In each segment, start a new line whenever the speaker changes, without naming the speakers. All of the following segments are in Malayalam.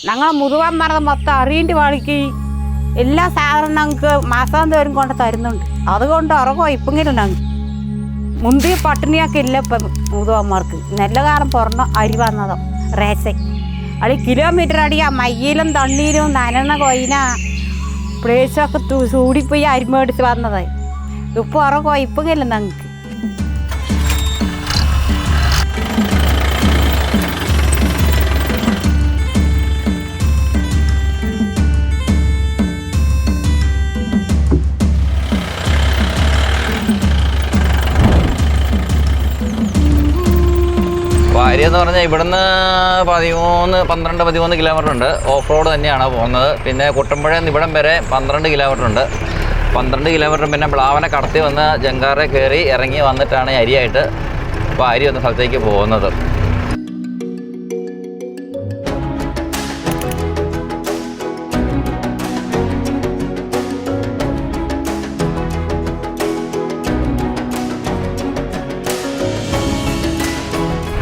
ഞങ്ങൾ മുഴുവൻ മറന്ന് മൊത്തം അറിയേണ്ടി വഴിക്ക് എല്ലാ സാധനവും ഞങ്ങൾക്ക് മാസം തോറും കൊണ്ട് തരുന്നുണ്ട്. അതുകൊണ്ട് ഉറങ്ങോ ഇപ്പെങ്കിലും ഞങ്ങൾക്ക് മുന്തിയ പട്ടിണിയൊക്കെ ഇല്ല. ഇപ്പം മുതുവന്മാർക്ക് നല്ല കാലം പുറന്ന അരി വന്നതോ റേസൻ അത് കിലോമീറ്റർ അടിയാ മയ്യിലും തണ്ണീരും നനണ കൊയിന പ്ലേസൊക്കെ ചൂടിപ്പോയി അരി മേടിച്ച് വന്നതായി. ഇപ്പോൾ ഉറങ്ങോ ഇപ്പെങ്കിലും ഞങ്ങൾക്ക്
വാരി എന്ന് പറഞ്ഞാൽ ഇവിടുന്ന് 12 കിലോമീറ്റർ ഉണ്ട്. ഓഫ് റോഡ് തന്നെയാണ് പോകുന്നത്. പിന്നെ കുട്ടമ്പുഴ ഇവിടം വരെ 12 കിലോമീറ്റർ ഉണ്ട്. 12 കിലോമീറ്റർ പിന്നെ പ്ലാവനെ കടത്തി വന്ന് ജങ്കാറെ കയറി ഇറങ്ങി വന്നിട്ടാണ് അരിയായിട്ട് വാരി വന്ന സ്ഥലത്തേക്ക് പോകുന്നത്.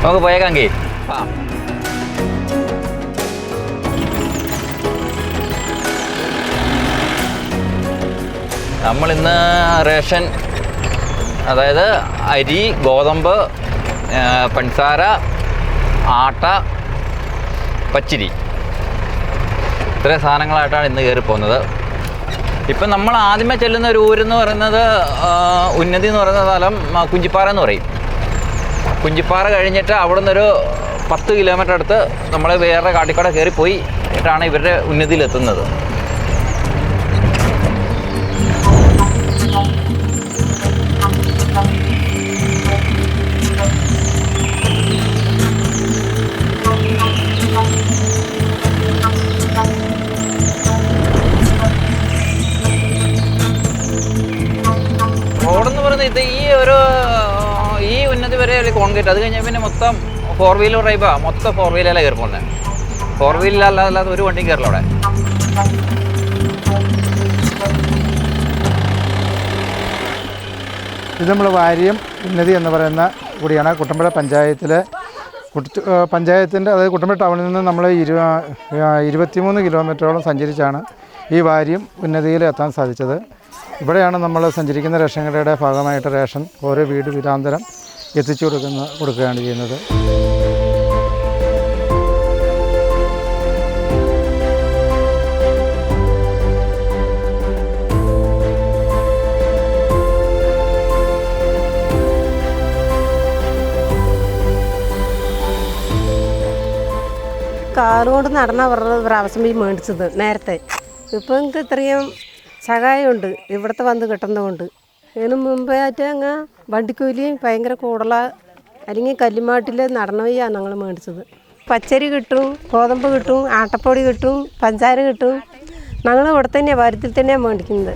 നമുക്ക് പോയേക്കാങ്കി നമ്മളിന്ന് റേഷൻ, അതായത് അരി, ഗോതമ്പ്, പഞ്ചസാര, ആട്ട, പച്ചരി, ഇത്രയും സാധനങ്ങളായിട്ടാണ് ഇന്ന് കയറി പോകുന്നത്. ഇപ്പം നമ്മൾ ആദ്യമേ ചെല്ലുന്ന ഒരു ഊരെന്ന് പറയുന്നത് ഉന്നതി എന്ന് പറയുന്ന സ്ഥലം കുഞ്ചിപ്പാറ എന്ന് പറയും. കുഞ്ചിപ്പാറ കഴിഞ്ഞിട്ട് അവിടെ നിന്നൊരു 10 കിലോമീറ്റർ അടുത്ത് നമ്മൾ വേറെ കാട്ടിക്കൂടെ കയറിപ്പോയി ാണ് ഇവരുടെ ഉന്നതിയിലെത്തുന്നത്. റോഡെന്ന് പറയുന്നത് ഈ ഉന്നതി വരെ കോൺക്രീറ്റ്. അത് കഴിഞ്ഞാൽ പിന്നെ മൊത്തം 4 വീലർ ഡ്രൈവാ. മൊത്തം 4 വീലറിലാണ് കയറി പോകുന്നത്. 4 വീലറിലല്ലാതെ ഒരു വണ്ടിയും കയറില്ല അവിടെ.
ഇത് നമ്മൾ വാര്യം ഉന്നതി എന്ന് പറയുന്ന കൂടിയാണ്. കുട്ടമ്പുഴ പഞ്ചായത്തിൻ്റെ അതായത് കുട്ടമ്പുഴ ടൗണിൽ നിന്ന് നമ്മൾ 23 കിലോമീറ്ററോളം സഞ്ചരിച്ചാണ് ഈ വാര്യം ഉന്നതിയിൽ എത്താൻ സാധിച്ചത്. ഇവിടെയാണ് നമ്മൾ സഞ്ചരിക്കുന്ന റേഷൻ കടയുടെ ഭാഗമായിട്ട് റേഷൻ ഓരോ വീട് വീടാന്തരം എത്തിച്ചു കൊടുക്കുകയാണ് ചെയ്യുന്നത്.
കാറുകൊണ്ട് നടന്ന പ്രാവശ്യം പോയി മേടിച്ചത് നേരത്തെ. ഇപ്പം എനിക്ക് ഇത്രയും സഹായമുണ്ട് ഇവിടുത്തെ വന്ന് കിട്ടുന്നതുകൊണ്ട്. ഇതിന് മുമ്പായിട്ട് അങ്ങ് വണ്ടിക്കൂലിയും ഭയങ്കര കൂടുതലാണ്. അല്ലെങ്കിൽ കല്ലുമാട്ടിൽ നടന്ന വഴിയാണ് ഞങ്ങൾ മേടിച്ചത്. പച്ചരി കിട്ടും, ഗോതമ്പ് കിട്ടും, ആട്ടപ്പൊടി കിട്ടും, പഞ്ചാര കിട്ടും. ഞങ്ങൾ ഇവിടെ തന്നെയാണ് വാര്യത്തിൽ തന്നെയാണ് മേടിക്കുന്നത്.